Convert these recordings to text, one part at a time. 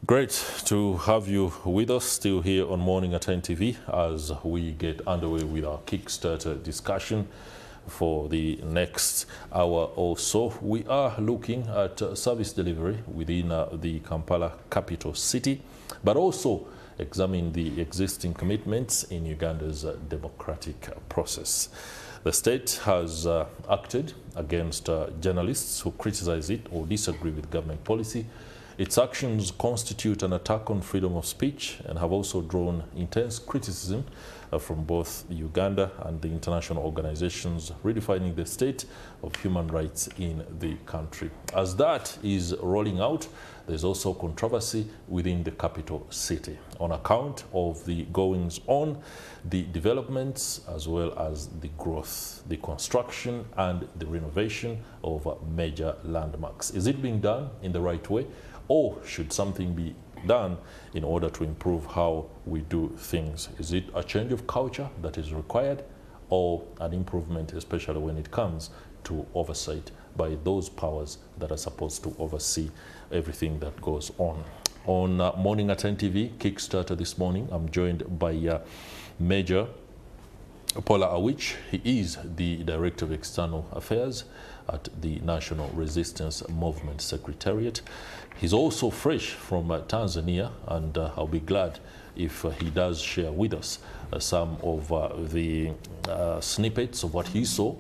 Great to have you with us still here on Morning at NTV as we get underway with our Kickstarter discussion for the next hour or so. We are looking at service delivery within the Kampala capital city, but also examine the existing commitments in Uganda's democratic process. The state has acted against journalists who criticize it or disagree with government policy. Its actions constitute an attack on freedom of speech and have also drawn intense criticism from both Uganda and the international organizations redefining the state of human rights in the country. As that is rolling out, there's also controversy within the capital city on account of the goings-on, the developments, as well as the growth, the construction and the renovation of major landmarks. Is it being done in the right way? Or should something be done in order to improve how we do things? Is it a change of culture that is required, or an improvement, especially when it comes to oversight by those powers that are supposed to oversee everything that goes on? On Morning at NTV Kickstarter this morning, I'm joined by Major Pollar Awich. He is the Director of External Affairs at the National Resistance Movement Secretariat. He's also fresh from Tanzania, and I'll be glad if he does share with us some of the snippets of what he saw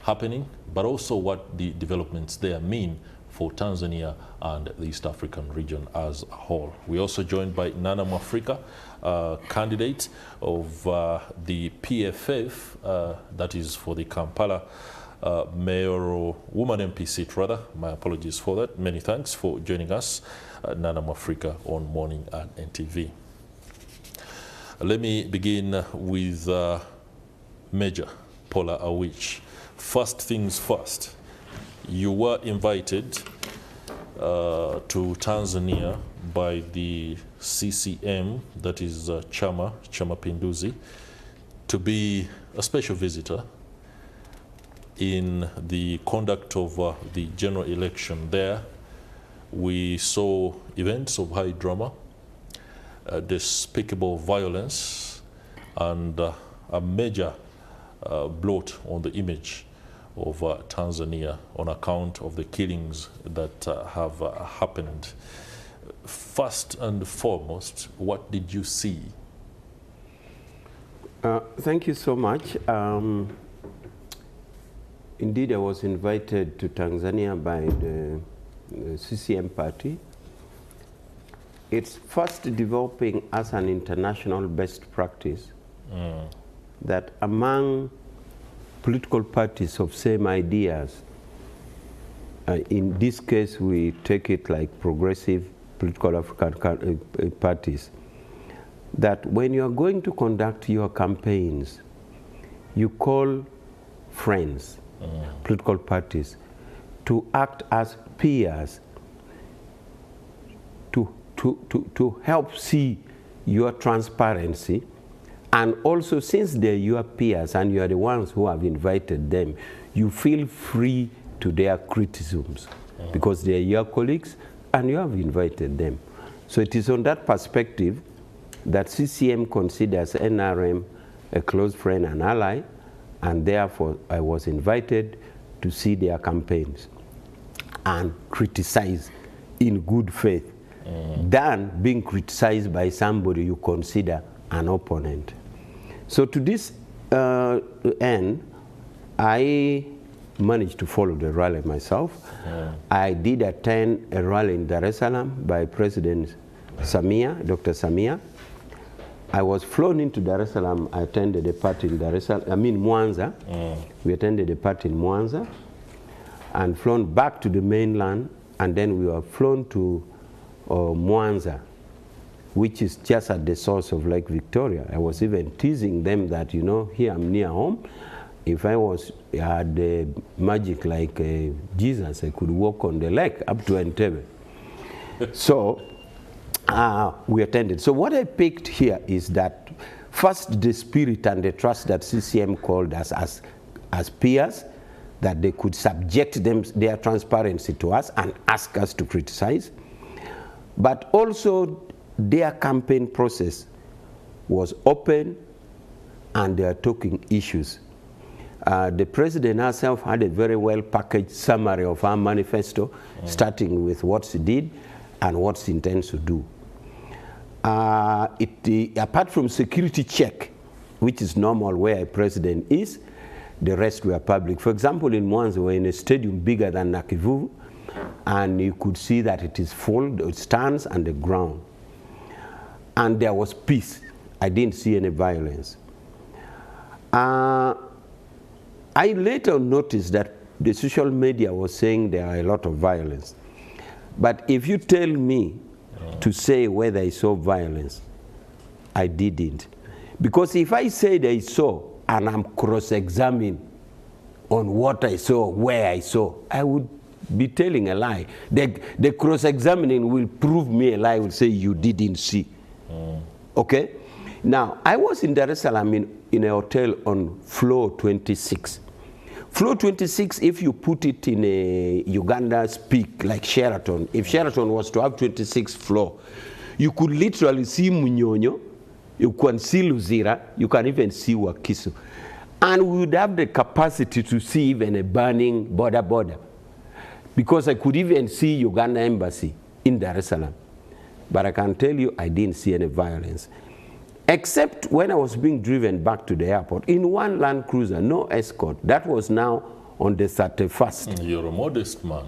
happening, but also what the developments there mean for Tanzania and the East African region as a whole. We're also joined by Nana Mwafrika, candidate of the PFF, that is for the Kampala Woman MP seat, rather. My apologies for that. Many thanks for joining us, Nana Mwafrika, on Morning at NTV. Let me begin with Major Pollar Awich. First things first, you were invited to Tanzania by the CCM, that is Chama Pinduzi, to be a special visitor in the conduct of the general election there. We saw events of high drama, despicable violence, and a major blot on the image of Tanzania on account of the killings that have happened. First and foremost, what did you see? Thank you so much. Indeed, I was invited to Tanzania by the CCM party. It's first developing as an international best practice that among political parties of same ideas, in this case we take it like progressive political African parties, that when you are going to conduct your campaigns, you call friends, political parties, to act as peers, to help see your transparency. And also, since they're your peers and you are the ones who have invited them, you feel free to their criticisms because they're your colleagues and you have invited them. So it is on that perspective that CCM considers NRM a close friend and ally, and therefore I was invited to see their campaigns and criticize in good faith than being criticized by somebody you consider an opponent. So to this end, I managed to follow the rally myself. I did attend a rally in Dar es Salaam by President Samia, Dr. Samia. I was flown into Dar es Salaam. I attended a party in Dar es Salaam, Mwanza. We attended a party in Mwanza and flown back to the mainland, and then we were flown to Mwanza, which is just at the source of Lake Victoria. I was even teasing them that, you know, here I'm near home. If I had the magic like Jesus, I could walk on the lake up to Entebbe. So we attended. So what I picked here is that first the spirit and the trust that CCM called us as peers, that they could subject their transparency to us and ask us to criticize. But also their campaign process was open and they are talking issues. The president herself had a very well packaged summary of our manifesto, starting with what she did and what she intends to do. Apart from security check, which is normal where a president is, the rest were public. For example, in Mwanza, we were in a stadium bigger than Nakivuvu, and you could see that it is full, it stands on the ground. And there was peace. I didn't see any violence. I later noticed that the social media was saying there are a lot of violence. But if you tell me to say whether I saw violence, I didn't. Because if I said I saw, and I'm cross-examining on what I saw, where I saw, I would be telling a lie. The cross-examining will prove me a lie, will say you didn't see. Okay? Now, I was in Dar es Salaam in a hotel on floor 26. Floor 26, if you put it in a Uganda speak, like Sheraton, if Sheraton was to have 26th floor, you could literally see Munyonyo, you can see Luzira, you can even see Wakiso. And we would have the capacity to see even a burning border. Because I could even see Uganda embassy in Dar es Salaam. But I can tell you, I didn't see any violence. Except when I was being driven back to the airport, in one Land Cruiser, no escort. That was now on the 31st. You're a modest man.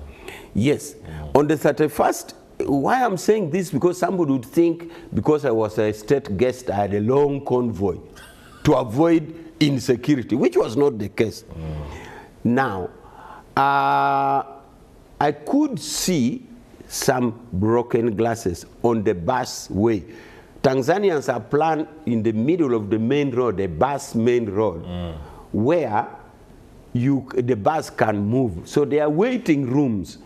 Yes. On the 31st, why I'm saying this, because somebody would think because I was a state guest, I had a long convoy to avoid insecurity, which was not the case. Now, I could see some broken glasses on the busway. Tanzanians are planned in the middle of the main road, the bus main road, where the bus can move. So there are waiting rooms.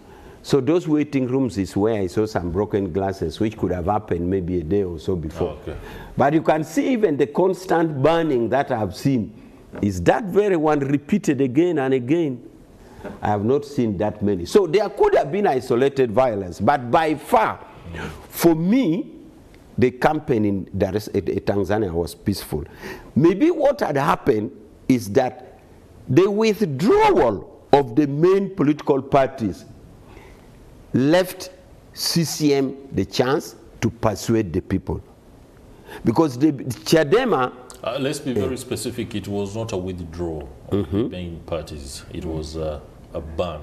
So those waiting rooms is where I saw some broken glasses, which could have happened maybe a day or so before. Okay. But you can see even the constant burning that I've seen is that very one repeated again and again. I have not seen that many. So there could have been isolated violence, but by far, for me, the campaign in Tanzania was peaceful. Maybe what had happened is that the withdrawal of the main political parties left CCM the chance to persuade the people. Because the Chadema... let's be very specific. It was not a withdrawal of the main parties. It was a ban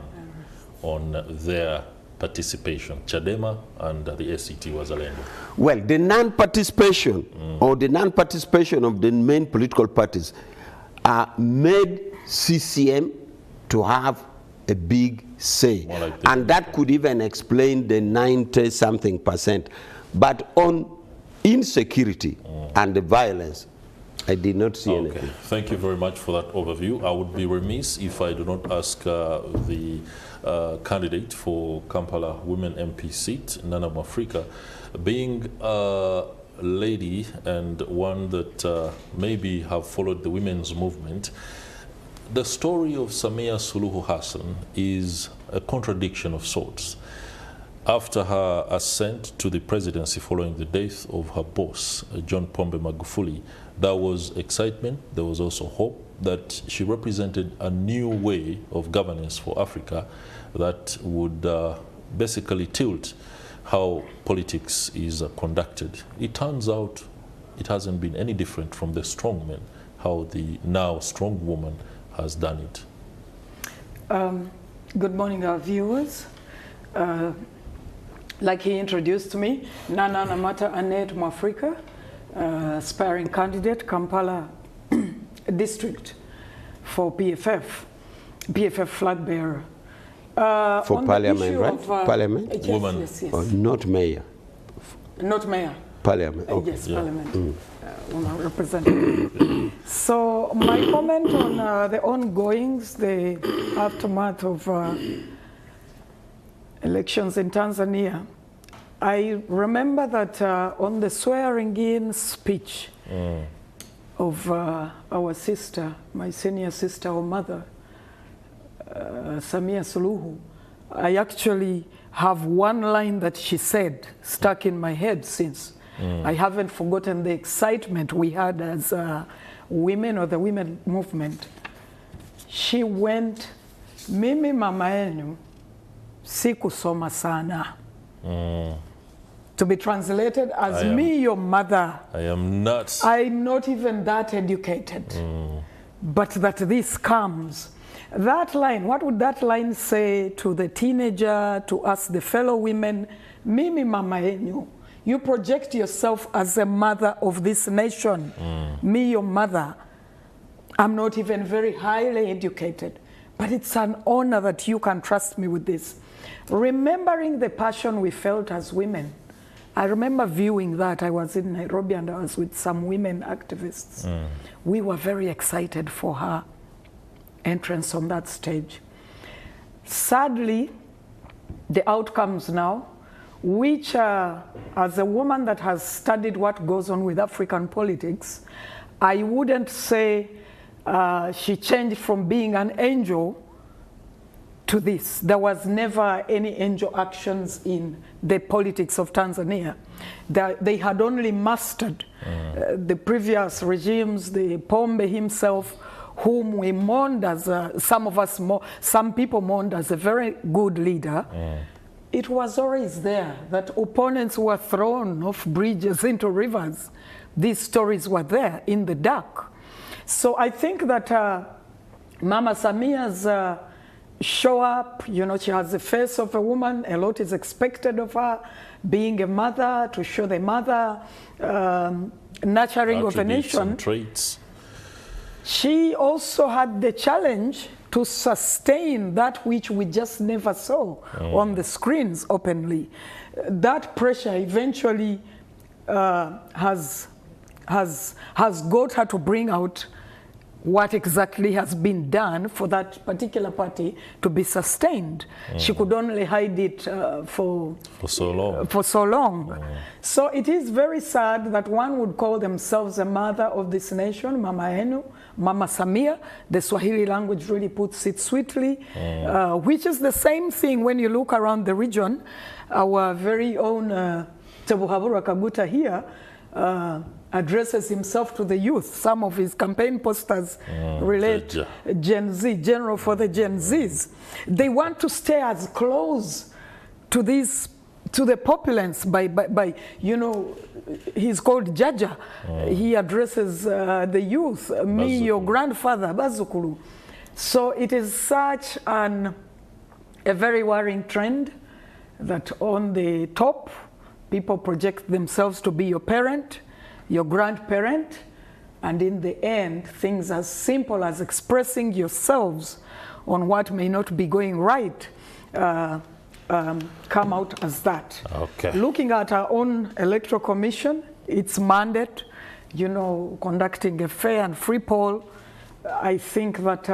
on their participation. Chadema and the ACT was Zalendo. Well, the non-participation or the non-participation of the main political parties made CCM to have a big say. Like and that could even explain the 90-something%. But on insecurity and the violence, I did not see anything. Thank you very much for that overview. I would be remiss if I do not ask the candidate for Kampala Women MP seat, Nana Mwafrika, being a lady and one that maybe have followed the women's movement. The story of Samia Suluhu Hassan is a contradiction of sorts. After her ascent to the presidency following the death of her boss, John Pombe Magufuli, there was excitement, there was also hope that she represented a new way of governance for Africa that would basically tilt how politics is conducted. It turns out it hasn't been any different from the strongman, how the now strong woman has done it. Good morning, our viewers. Like he introduced me, Nana Namata Annette Mwafrika, aspiring candidate, Kampala district for PFF flag bearer. For parliament, right? Parliament? Yes, woman. Yes. Or not mayor? Not mayor. Parliament, okay. Yes, parliament. Woman representative. So my comment on the ongoings, the aftermath of elections in Tanzania, I remember that on the swearing-in speech of our sister, my senior sister or mother, Samia Suluhu, I actually have one line that she said stuck in my head since. I haven't forgotten the excitement we had as women or the women movement. She went, mimi mama yenu sikusoma sana. To be translated as me, your mother. I'm not even that educated. But that this comes. That line, what would that line say to the teenager, to us, the fellow women? Mimi mama yenu. You project yourself as a mother of this nation. Me, your mother. I'm not even very highly educated. But it's an honor that you can trust me with this. Remembering the passion we felt as women. I remember viewing that. I was in Nairobi and I was with some women activists. We were very excited for her entrance on that stage. Sadly, the outcomes now, which as a woman that has studied what goes on with African politics, I wouldn't say she changed from being an angel to this. There was never any angel actions in the politics of Tanzania. They had only mastered the previous regimes, the Pombe himself, whom we mourned as, some people mourned as a very good leader. It was always there that opponents were thrown off bridges into rivers. These stories were there in the dark. So I think that Mama Samia's show up, you know, she has the face of a woman, a lot is expected of her, being a mother, to show the mother, nurturing of a nation. Traits. She also had the challenge to sustain that which we just never saw on the screens openly. That pressure eventually has got her to bring out what exactly has been done for that particular party to be sustained. She could only hide it for so long. So it is very sad that one would call themselves a mother of this nation, Mama Enu, Mama Samia. The Swahili language really puts it sweetly, which is the same thing when you look around the region. Our very own Tebuhabura Kaguta here addresses himself to the youth. Some of his campaign posters relate Gen Z, General for the Gen Zs. They want to stay as close to these, to the populace by you know, he's called Jaja. He addresses the youth, me, your grandfather, Bazukulu. So it is such a very worrying trend that on the top, people project themselves to be your parent, your grandparent, and in the end, things as simple as expressing yourselves on what may not be going right come out as that. Okay. Looking at our own electoral commission, its mandate, you know, conducting a fair and free poll, I think that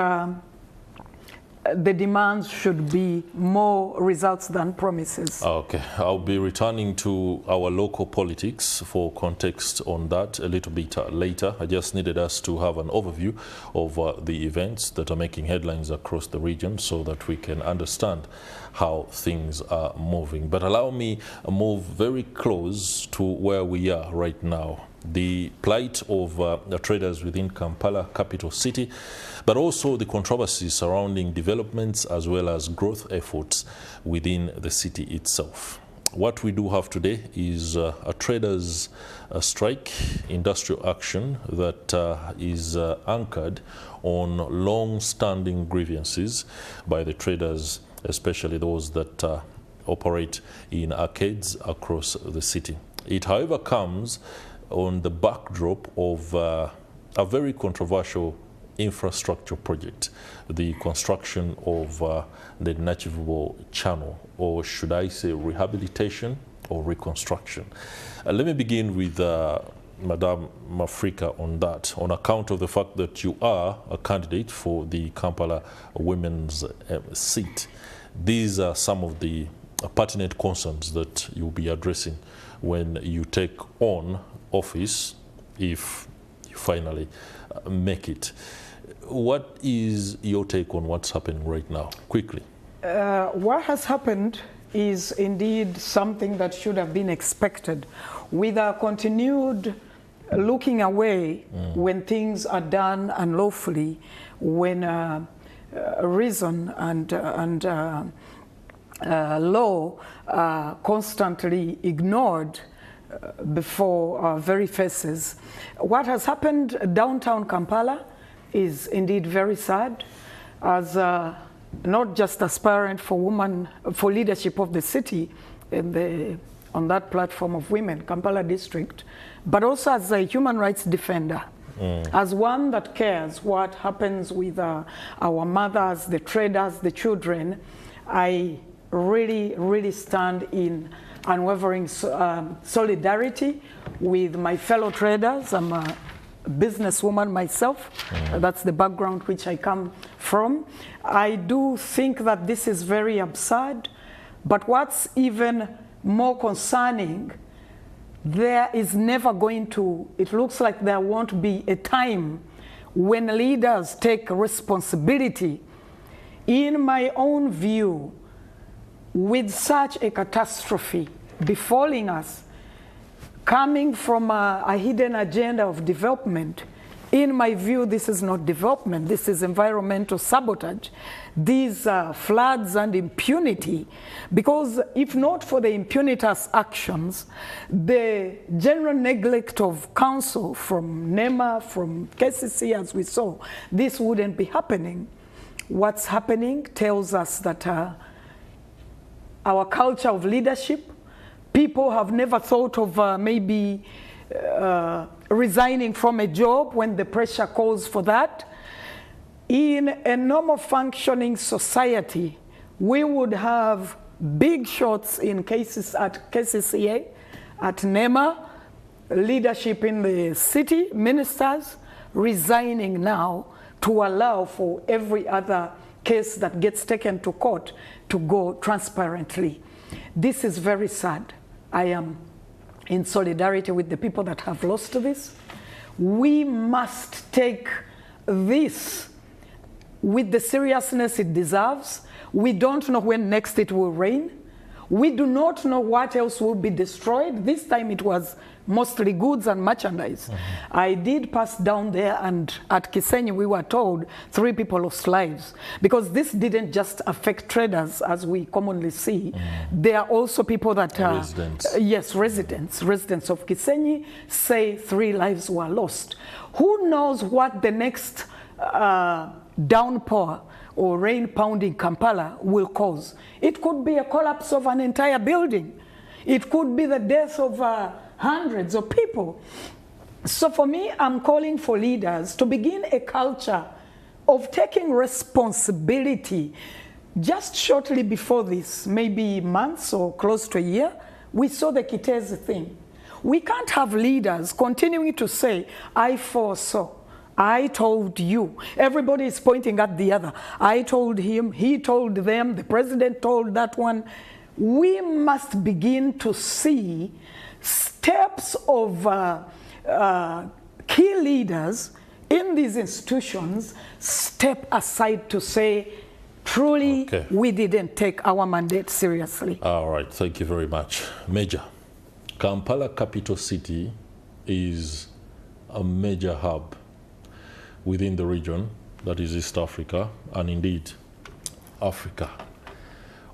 the demands should be more results than promises. Okay, I'll be returning to our local politics for context on that a little bit later. I just needed us to have an overview of the events that are making headlines across the region so that we can understand how things are moving. But allow me to move very close to where we are right now. The plight of the traders within Kampala, capital city, but also the controversies surrounding developments as well as growth efforts within the city itself. What we do have today is a traders' strike, industrial action that is anchored on long-standing grievances by the traders, especially those that operate in arcades across the city. It, however, comes on the backdrop of a very controversial infrastructure project, the construction of the Nachivable Channel, or should I say rehabilitation or reconstruction. Let me begin with Madam Mwafrika on that, on account of the fact that you are a candidate for the Kampala Women's seat. These are some of the pertinent concerns that you'll be addressing when you take on office, if you finally make it. What is your take on what's happening right now? Quickly. What has happened is indeed something that should have been expected. With our continued looking away when things are done unlawfully, when reason and law are constantly ignored before our very faces. What has happened downtown Kampala is indeed very sad, as not just aspirant for women for leadership of the city on that platform of women, Kampala district, but also as a human rights defender, as one that cares what happens with our mothers, the traders, the children. I really, really stand in unwavering solidarity with my fellow traders. I'm a businesswoman myself. That's the background which I come from. I do think that this is very absurd, but what's even more concerning, there is never going to, it looks like there won't be a time when leaders take responsibility. In my own view, with such a catastrophe befalling us, coming from a hidden agenda of development, in my view, this is not development, this is environmental sabotage. These floods and impunity, because if not for the impunitous actions, the general neglect of council from NEMA, from KCC, as we saw, this wouldn't be happening. What's happening tells us that our culture of leadership, people have never thought of maybe resigning from a job when the pressure calls for that. In a normal functioning society, we would have big shots in cases at KCCA, at NEMA, leadership in the city, ministers resigning now to allow for every other case that gets taken to court to go transparently. This is very sad. I am in solidarity with the people that have lost this. We must take this with the seriousness it deserves. We don't know when next it will rain. We do not know what else will be destroyed. This time it was mostly goods and merchandise. I did pass down there, and at Kisenyi we were told 3 people lost lives, because this didn't just affect traders as we commonly see. There are also people that residents. Yes, residents of Kisenyi say 3 lives were lost. Who knows what the next downpour or rain pounding Kampala will cause? It could be a collapse of an entire building. It could be the death of hundreds of people. So for me, I'm calling for leaders to begin a culture of taking responsibility. Just shortly before this, maybe months or close to a year, we saw the Kitezi thing. We can't have leaders continuing to say, I foresaw, I told you. Everybody is pointing at the other. I told him, he told them, the president told that one. We must begin to see steps of key leaders in these institutions step aside to say, truly, we didn't take our mandate seriously. All right, thank you very much. Major, Kampala capital city is a major hub within the region, that is East Africa, and indeed Africa.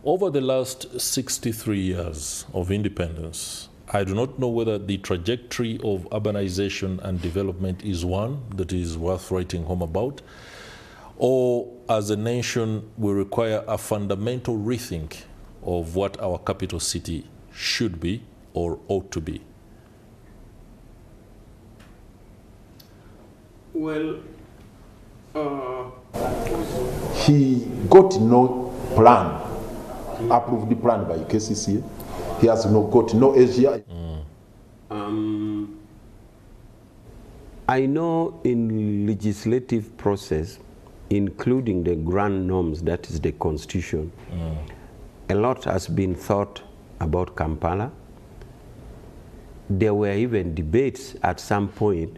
Over the last 63 years of independence, I do not know whether the trajectory of urbanization and development is one that is worth writing home about, or as a nation we require a fundamental rethink of what our capital city should be or ought to be. Well, he got no plan, approved plan by KCC. He has got no Asia. I know in legislative process, including the grand norms, that is the constitution, a lot has been thought about Kampala. There were even debates at some point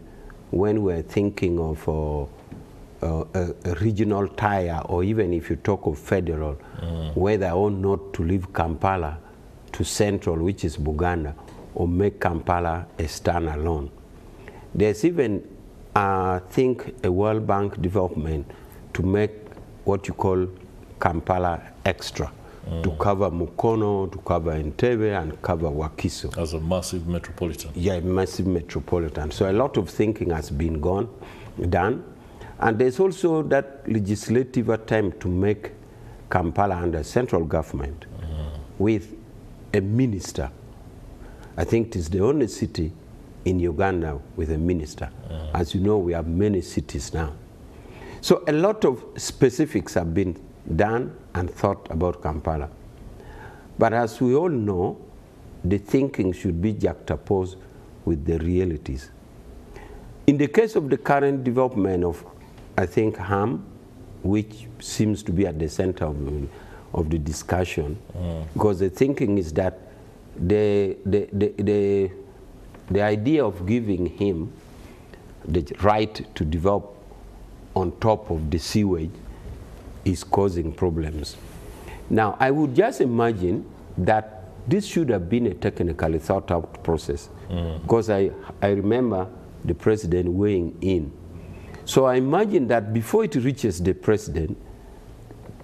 when we were thinking of a regional tire, or even if you talk of federal, whether or not to leave Kampala to central, which is Buganda, or make Kampala a standalone. There's even, I think, a World Bank development to make what you call Kampala Extra, to cover Mukono, to cover Entebbe, and cover Wakiso. As a massive metropolitan. Yeah, massive metropolitan. So a lot of thinking has been done. And there's also that legislative attempt to make Kampala under central government with a minister. I think it is the only city in Uganda with a minister. As you know, we have many cities now. So a lot of specifics have been done and thought about Kampala. But as we all know, the thinking should be juxtaposed with the realities. In the case of the current development of, I think, HAM, which seems to be at the center of the discussion, because the thinking is that the idea of giving him the right to develop on top of the sewage is causing problems. Now, I would just imagine that this should have been a technically thought out process, because I remember the president weighing in. So I imagine that before it reaches the president,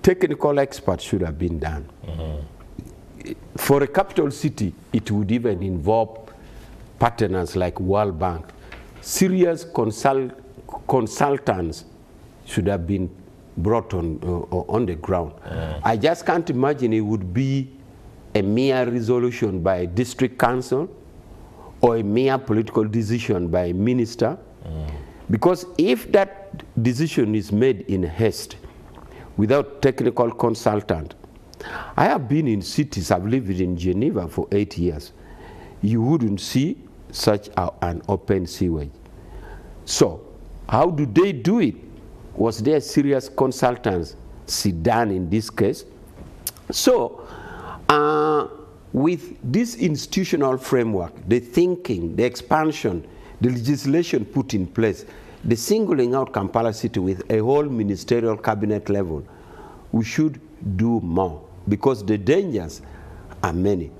technical experts should have been done. For a capital city, it would even involve partners like World Bank. Serious consultants should have been brought on the ground. I just can't imagine it would be a mere resolution by a district council or a mere political decision by a minister. Because if that decision is made in haste without technical consultant, I have been in cities, I've lived in Geneva for 8 years. You wouldn't see such an open sewage. So, how do they do it? Was there serious consultancy done in this case? So, with this institutional framework, the thinking, the expansion, the legislation put in place, the singling out Kampala City with a whole ministerial cabinet level, we should do more, because the dangers are many.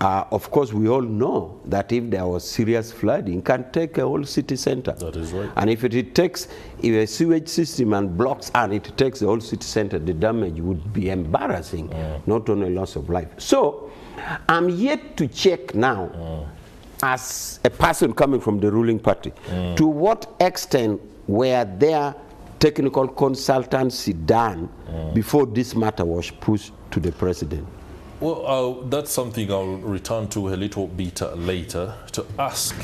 Of course, we all know that if there was serious flooding, it can take a whole city center. That is right. And if it takes a sewage system and blocks, and it takes the whole city center, the damage would be embarrassing, not only loss of life. So, I'm yet to check now, as a person coming from the ruling party, to what extent were there technical consultancy done before this matter was pushed to the president? Well, that's something I'll return to a little bit later, to ask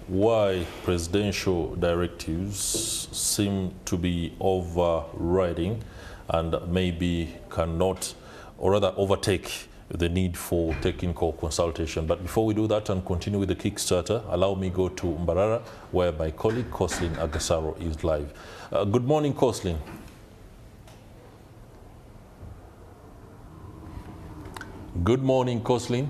why presidential directives seem to be overriding and maybe cannot, or rather overtake the need for technical consultation. But before we do that and continue with the Kickstarter, allow me go to Mbarara, where my colleague Coslin Agasaro is live. Good morning, Coslin. Good morning, Coslin.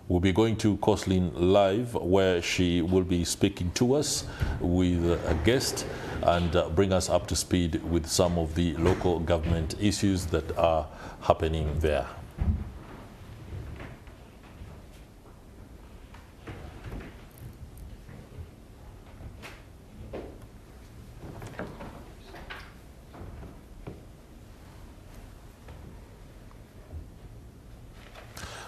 We'll be going to Coslin live, where she will be speaking to us with a guest and bring us up to speed with some of the local government issues that are happening there.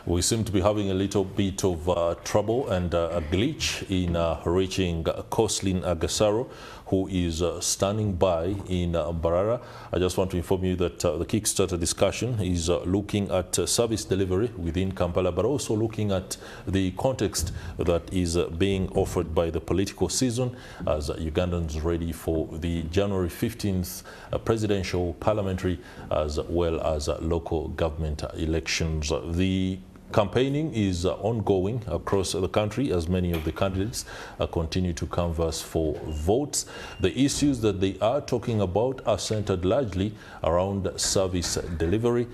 We seem to be having a little bit of trouble and a glitch in reaching Coslin Agasaro, who is standing by in Mbarara. I just want to inform you that the Kickstarter discussion is looking at service delivery within Kampala, but also looking at the context that is being offered by the political season as Ugandans ready for the January 15th presidential, parliamentary, as well as local government elections. The campaigning is ongoing across the country as many of the candidates continue to canvass for votes. The issues that they are talking about are centered largely around service delivery.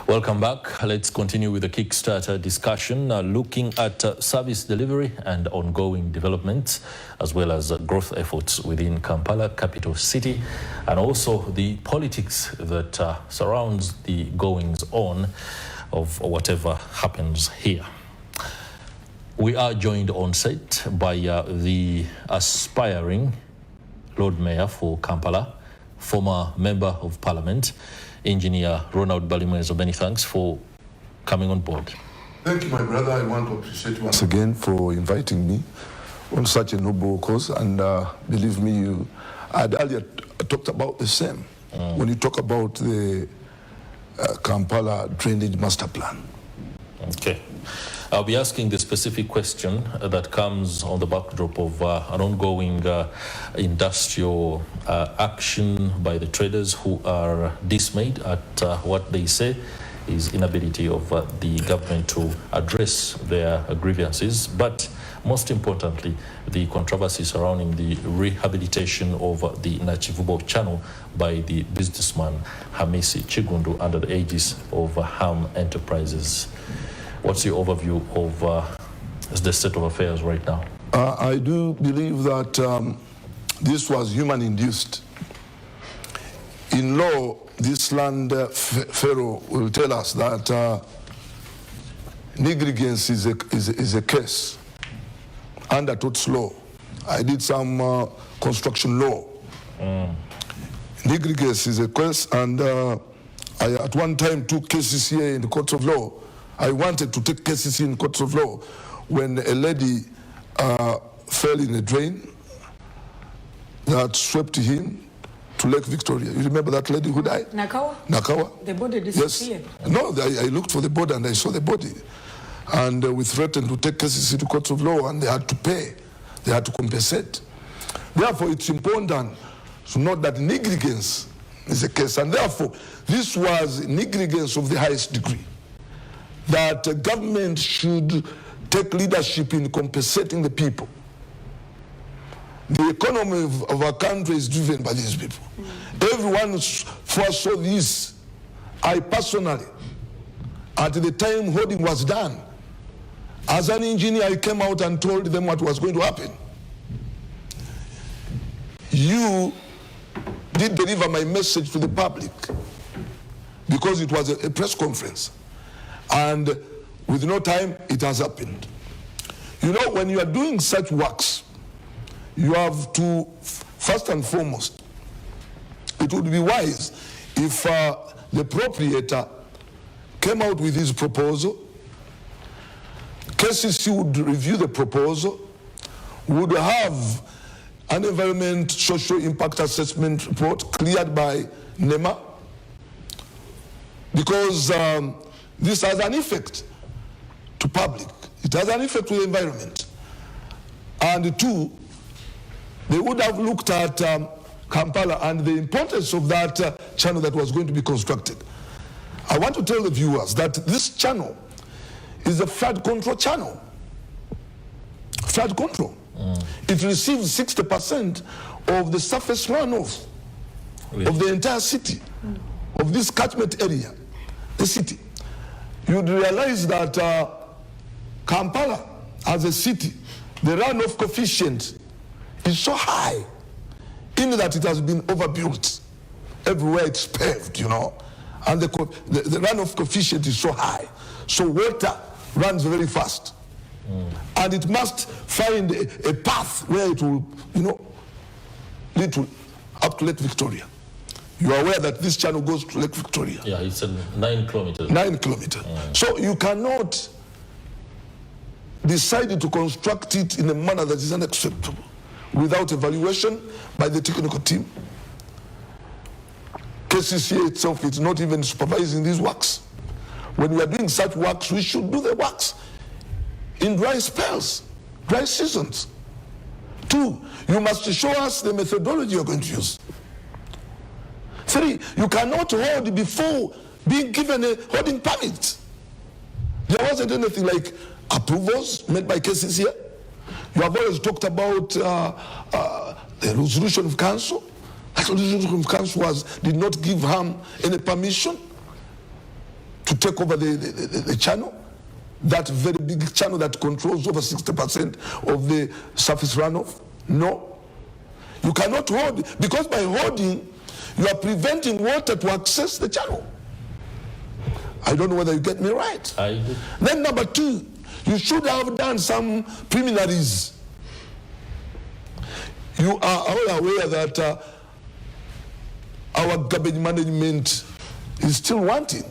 Welcome back. Let's continue with the Kickstarter discussion, looking at service delivery and ongoing developments, as well as growth efforts within Kampala, capital city, and also the politics that surrounds the goings-on of whatever happens here. We are joined on set by the aspiring Lord Mayor for Kampala, former Member of Parliament, Engineer Ronald Balimwezo. Many thanks for coming on board. Thank you, my brother. I want to appreciate you once again for inviting me on such a noble cause. And believe me, you had earlier talked about the same when you talk about the Kampala Drainage Master Plan. Okay. I'll be asking the specific question that comes on the backdrop of an ongoing industrial action by the traders who are dismayed at what they say is inability of the government to address their grievances, but most importantly, the controversy surrounding the rehabilitation of the Nachivubo channel by the businessman Hamisi Chigundu under the aegis of Ham Enterprises. What's your overview of the state of affairs right now? I do believe that this was human-induced. In law, this land pharaoh will tell us that negligence is a case under Todd's law. I did some construction law. Negligence is a case, and I at one time took cases here in the courts of law. I wanted to take cases in courts of law when a lady fell in a drain that swept him to Lake Victoria. You remember that lady who died? Nakawa? Nakawa. The body disappeared? Yes. No, I looked for the body and I saw the body. And we threatened to take cases into courts of law, and they had to pay. They had to compensate. Therefore, it's important to note that negligence is a case. And therefore, this was negligence of the highest degree. That government should take leadership in compensating the people. The economy of our country is driven by these people. Everyone foresaw this. I personally, at the time hoarding was done, as an engineer, I came out and told them what was going to happen. You did deliver my message to the public because it was a press conference. And with no time, it has happened. You know, when you are doing such works, you have to, first and foremost, it would be wise if the proprietor came out with his proposal, KCC would review the proposal, would have an environment social impact assessment report cleared by NEMA, because this has an effect to public. It has an effect to the environment. And two, they would have looked at Kampala and the importance of that channel that was going to be constructed. I want to tell the viewers that this channel is a flood control channel. Flood control. It receives 60% of the surface runoff of the entire city, of this catchment area, the city. You'd realize that Kampala, as a city, the runoff coefficient is so high, in that it has been overbuilt. Everywhere it's paved, you know, and the runoff coefficient is so high. So water runs very fast. And it must find a path where it will, you know, lead to, up to Lake Victoria. You are aware that this channel goes to Lake Victoria. Yeah, it's 9 kilometers. 9 kilometers. So you cannot decide to construct it in a manner that is unacceptable without evaluation by the technical team. KCCA itself is not even supervising these works. When we are doing such works, we should do the works in dry spells, dry seasons. Two, you must show us the methodology you're going to use. Three, you cannot hold before being given a holding permit. There wasn't anything like approvals made by KCCA. You have always talked about the resolution of council. That resolution of council did not give HAM any permission to take over the channel, that very big channel that controls over 60% of the surface runoff? No. You cannot hold, because by holding, you are preventing water to access the channel. I don't know whether you get me right. I do. Then number two, you should have done some preliminaries. You are all aware that our garbage management is still wanting.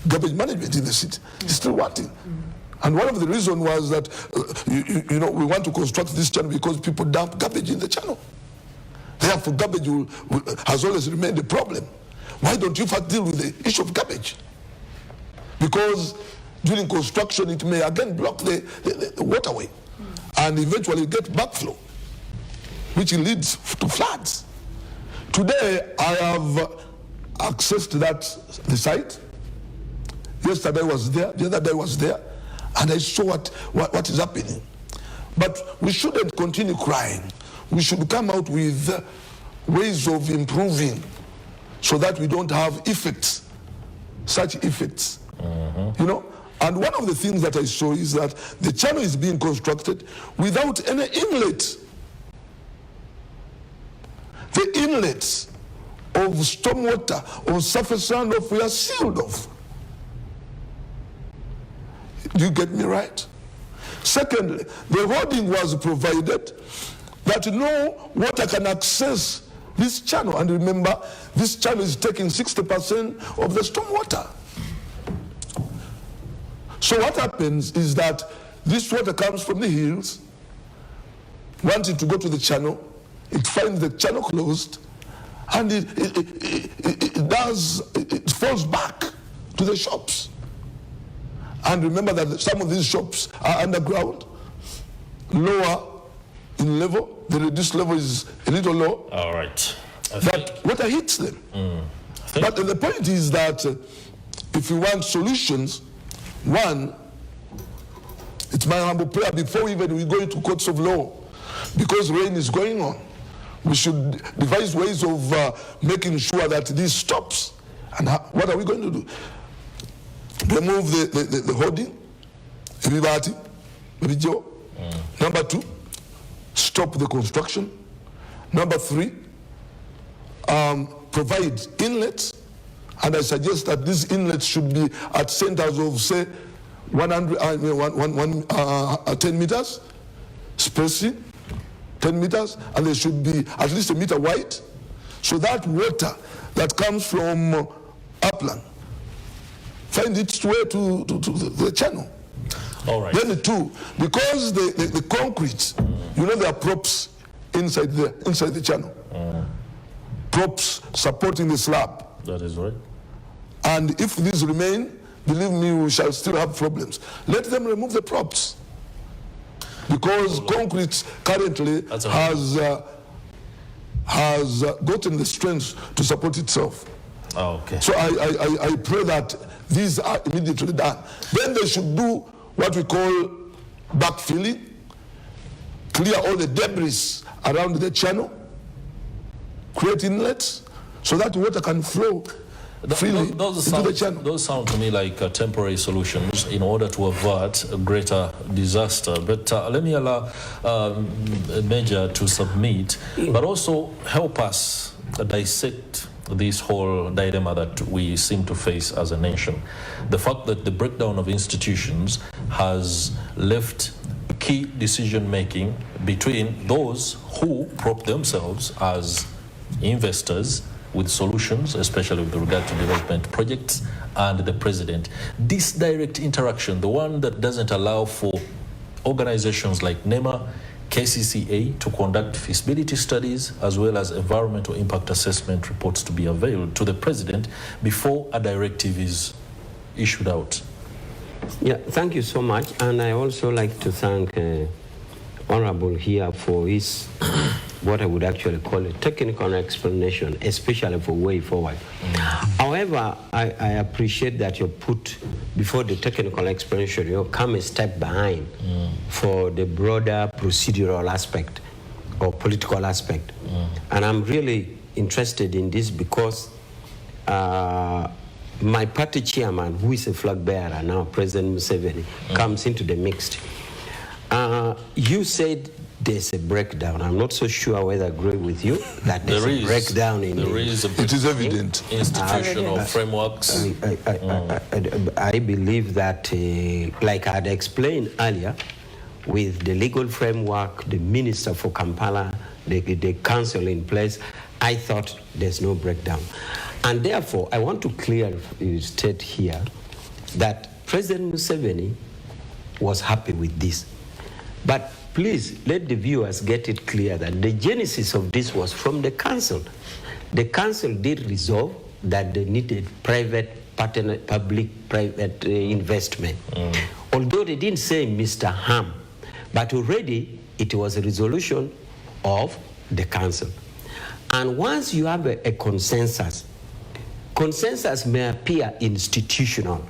Garbage management in the city is still wanting. And one of the reasons was that, you know, we want to construct this channel because people dump garbage in the channel. Therefore, garbage has always remained a problem. Why don't you first deal with the issue of garbage? Because during construction, it may again block the waterway and eventually get backflow, which leads to floods. Today, I have accessed the site. Yesterday I was there, the other day I was there, and I saw what is happening. But we shouldn't continue crying. We should come out with ways of improving so that we don't have effects, such effects. You know? And one of the things that I saw is that the channel is being constructed without any inlet. The inlets of stormwater or surface runoff were sealed off. Do you get me right? Secondly, the hoarding was provided that no water can access this channel. And remember, this channel is taking 60% of the stormwater. So what happens is that this water comes from the hills, wanting to go to the channel, it finds the channel closed, and it falls back to the shops. And remember that some of these shops are underground, lower in level. The reduced level is a little low. All right. But water hits them. But the point is that if you want solutions, one, it's my humble prayer, before even we go into courts of law, because rain is going on, we should devise ways of making sure that this stops. And what are we going to do? Remove the hoarding, everybody. Number two, stop the construction. Number three, provide inlets. And I suggest that these inlets should be at centers of, say, 10 meters spacing, 10 meters, and they should be at least a meter wide, so that water that comes from upland find its way to the channel. All right. Then two, because the concrete, you know, there are props inside the channel. Props supporting the slab. That is right. And if these remain, believe me, we shall still have problems. Let them remove the props. Because concrete currently has gotten the strength to support itself. Okay. So I pray that these are immediately done. Then they should do what we call backfilling, clear all the debris around the channel, create inlets so that water can flow freely into the channel. Those sound to me like temporary solutions in order to avert a greater disaster. But let me allow Major to submit, but also help us dissect this whole dilemma that we seem to face as a nation. The fact that the breakdown of institutions has left key decision-making between those who prop themselves as investors with solutions, especially with regard to development projects, and the president. This direct interaction, the one that doesn't allow for organizations like NEMA, KCCA to conduct feasibility studies as well as environmental impact assessment reports to be available to the president before a directive is issued out. Yeah, thank you so much. And I also like to thank Honorable here for his, what I would actually call a technical explanation, especially for way forward. However, I appreciate that you put, before the technical explanation, you come a step behind for the broader procedural aspect or political aspect. And I'm really interested in this because my party chairman, who is a flag bearer now, President Museveni, comes into the mix. You said there's a breakdown. I'm not so sure whether I agree with you that there's a breakdown in there is it is evident. Institutional frameworks. I believe that, like I had explained earlier, with the legal framework, the minister for Kampala, the council in place, I thought there's no breakdown. And therefore, I want to clearly state here that President Museveni was happy with this. But please let the viewers get it clear that the genesis of this was from the council. The council did resolve that they needed public-private investment. Although they didn't say Mr. Ham, but already it was a resolution of the council. And once you have a consensus, consensus may appear institutional.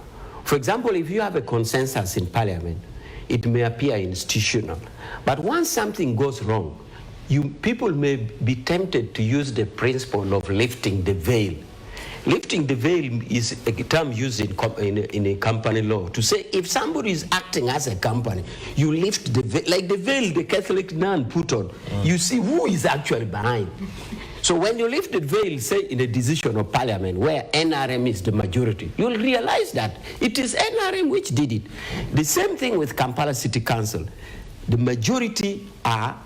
For example, if you have a consensus in parliament, it may appear institutional. But once something goes wrong, people may be tempted to use the principle of lifting the veil. Lifting the veil is a term used in a company law to say if somebody is acting as a company, you lift the veil, like the veil the Catholic nun put on. You see who is actually behind. So when you lift the veil, say in a decision of parliament where NRM is the majority, you'll realize that it is NRM which did it. The same thing with Kampala City Council. The majority are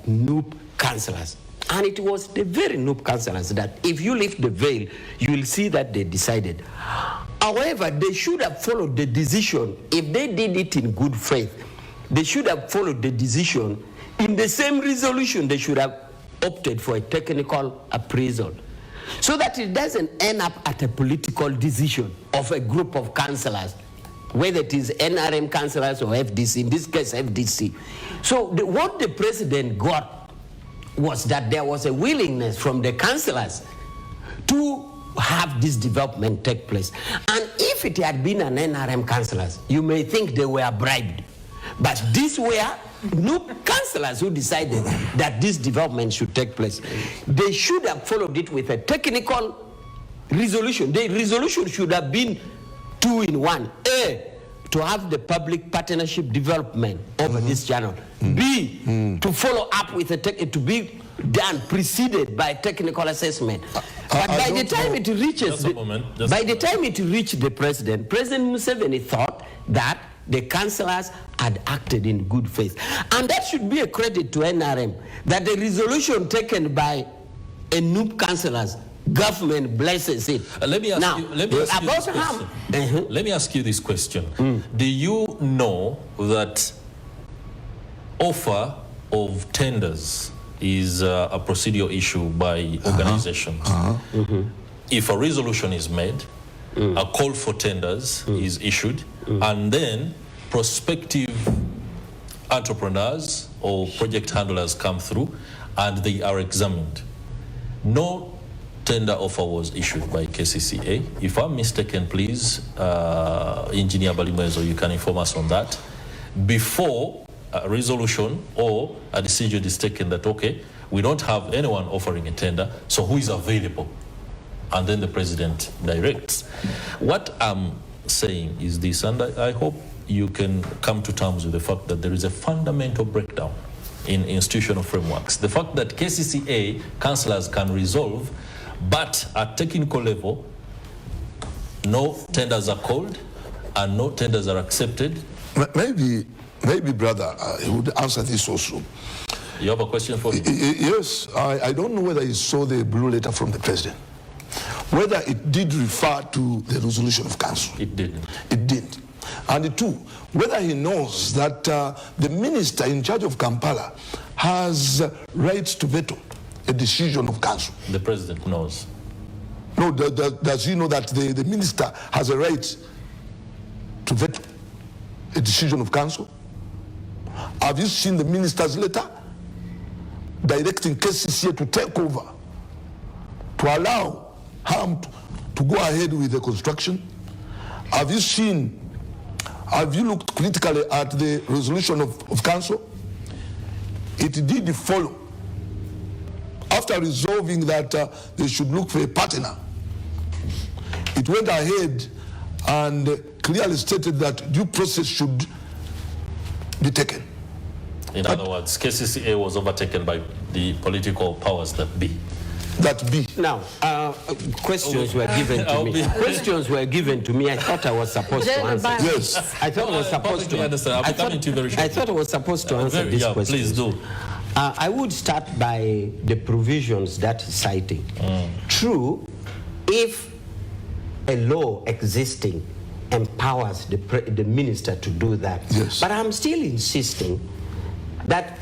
NUP councillors. And it was the very NUP councillors that if you lift the veil, you will see that they decided. However, they should have followed the decision. If they did it in good faith, they should have followed the decision. In the same resolution, they should have opted for a technical appraisal so that it doesn't end up at a political decision of a group of councillors, whether it is NRM councillors or FDC, in this case FDC. So what the president got was that there was a willingness from the councillors to have this development take place. And if it had been an NRM councillors, you may think they were bribed. But these were NUP councillors who decided that this development should take place. They should have followed it with a technical resolution. The resolution should have been 2 in 1. A, to have the public partnership development over this channel. B, to follow up with to be done, preceded by technical assessment. But by the time it reaches, by the time it reached the president, President Museveni thought that the councillors had acted in good faith. And that should be a credit to NRM, that the resolution taken by a NUP councillors, government blesses it. Let me ask you this question. Do you know that offer of tenders is a procedural issue by organizations? If a resolution is made, a call for tenders is issued, and then prospective entrepreneurs or project handlers come through and they are examined. No tender offer was issued by KCCA. If I'm mistaken, please, Engineer Balimwezo, you can inform us on that. Before a resolution or a decision is taken that, okay, we don't have anyone offering a tender, so who is available? And then the president directs. What I'm saying is this, and I hope you can come to terms with the fact that there is a fundamental breakdown in institutional frameworks. The fact that KCCA councillors can resolve, but at technical level, no tenders are called and no tenders are accepted. Maybe brother, he would answer this also. You have a question for me? Yes, I don't know whether he saw the blue letter from the president. Whether it did refer to the resolution of council. It didn't. It didn't. And two, whether he knows that the minister in charge of Kampala has rights to veto a decision of council. The president knows. No, does he know that the minister has a right to veto a decision of council? Have you seen the minister's letter directing KCCA to take over, to allow HAM to go ahead with the construction? Have you looked critically at the resolution of council? It did follow. After resolving that they should look for a partner, it went ahead and clearly stated that due process should be taken. In other words, KCCA was overtaken by the political powers that be. That be. Now, questions were given to me. Questions were given to me. I thought I was supposed to answer. Yes. I thought I was supposed to. I thought I was supposed to answer this question. Please do. I would start by the provisions that he's citing. True, if a law existing empowers the minister to do that. Yes. But I'm still insisting that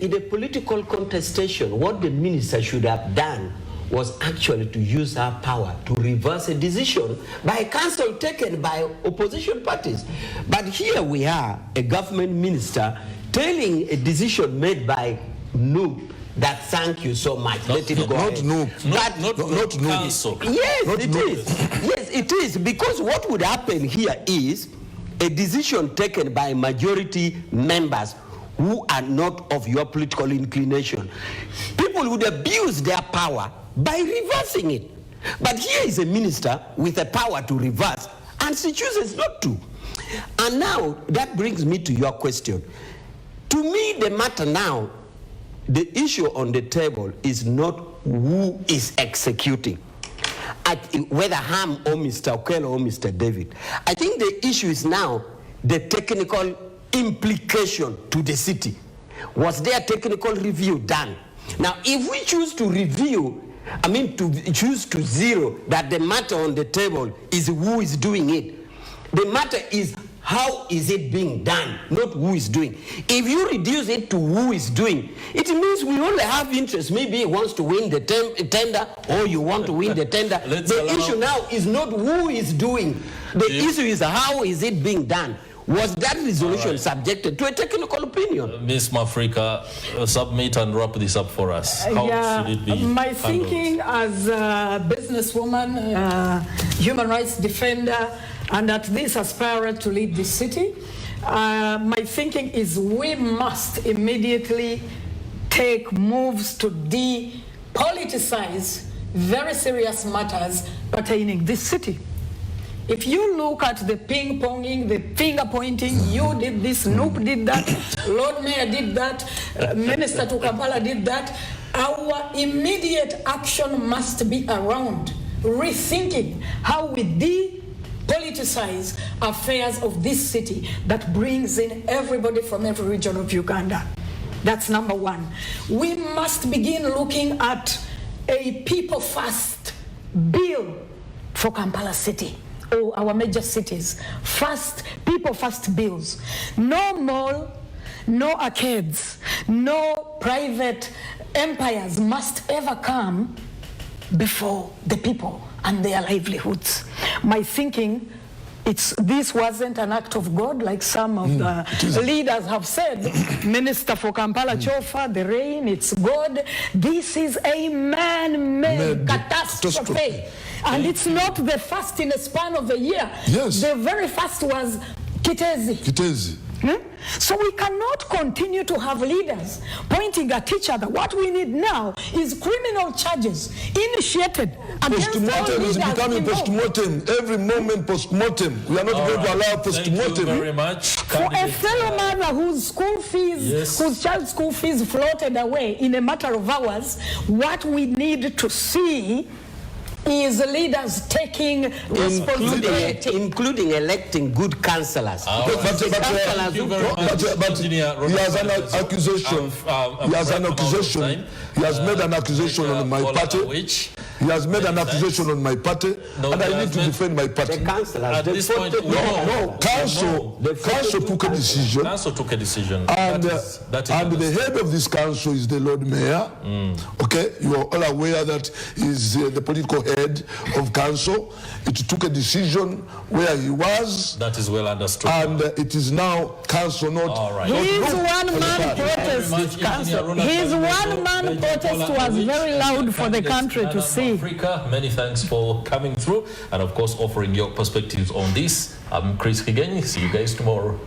in a political contestation, what the minister should have done was actually to use her power to reverse a decision by a council taken by opposition parties. But here we are, a government minister telling a decision made by NUP that thank you so much, let it go ahead. Not council. Yes, it is. Yes, it is. Because what would happen here is a decision taken by majority members who are not of your political inclination. People would abuse their power by reversing it. But here is a minister with a power to reverse, and she chooses not to. And now, that brings me to your question. To me, the matter now, the issue on the table is not who is executing, whether Ham or Mr. Okello or Mr. David. I think the issue is now the technical implication to the city. Was there technical review done? Now, if we choose to review, to choose to zero that the matter on the table is who is doing it, the matter is how is it being done, not who is doing. If you reduce it to who is doing, it means we only have interest. Maybe he wants to win the tender, or you want to win the tender. The issue now is not who is doing. The issue is how is it being done. Was that resolution subjected to a technical opinion? Ms. Mwafrika, submit and wrap this up for us. How should it be my handled? thinking as a businesswoman, human rights defender, and at this aspire to lead the city, my thinking is we must immediately take moves to depoliticize very serious matters pertaining this city. If you look at the ping-ponging, the finger-pointing, you did this, NUP did that, Lord Mayor did that, Minister to Kampala did that, our immediate action must be around rethinking how we depoliticize affairs of this city that brings in everybody from every region of Uganda. That's number one. We must begin looking at a people-first bill for Kampala City, or our major cities. First, people-first bills. No mall, no arcades, no private empires must ever come before the people and their livelihoods. My thinking, this wasn't an act of God, like some of the leaders have said. Minister for Kampala Chofa, the rain, it's God. This is a man-made catastrophe. And it's not the first in a span of a year. Yes. The very first was Kitezi. So we cannot continue to have leaders pointing at each other. What we need now is criminal charges initiated against all Post-mortem leaders is becoming post-mortem. Every moment post-mortem. We are not going to allow post-mortem. Thank you very much. For a fellow mother whose school fees, whose child's school fees floated away in a matter of hours, what we need to see is leaders taking responsibility. Including electing good councillors. But he has an accusation. He has an accusation. He has made an accusation on my party. He has made an accusation on my party, and I need to defend my party. The councillors. At this point, council took a decision. Council took a decision. And the head of this council is the Lord Mayor. Okay, you are all aware that he's the political head of council. It took a decision where he was. That is well understood. And it is now council, not. All right. His one-man protest. His one-man protest was very loud for the country to see. Africa, many thanks for coming through and of course offering your perspectives on this. I'm Chris Higenyi. See you guys tomorrow.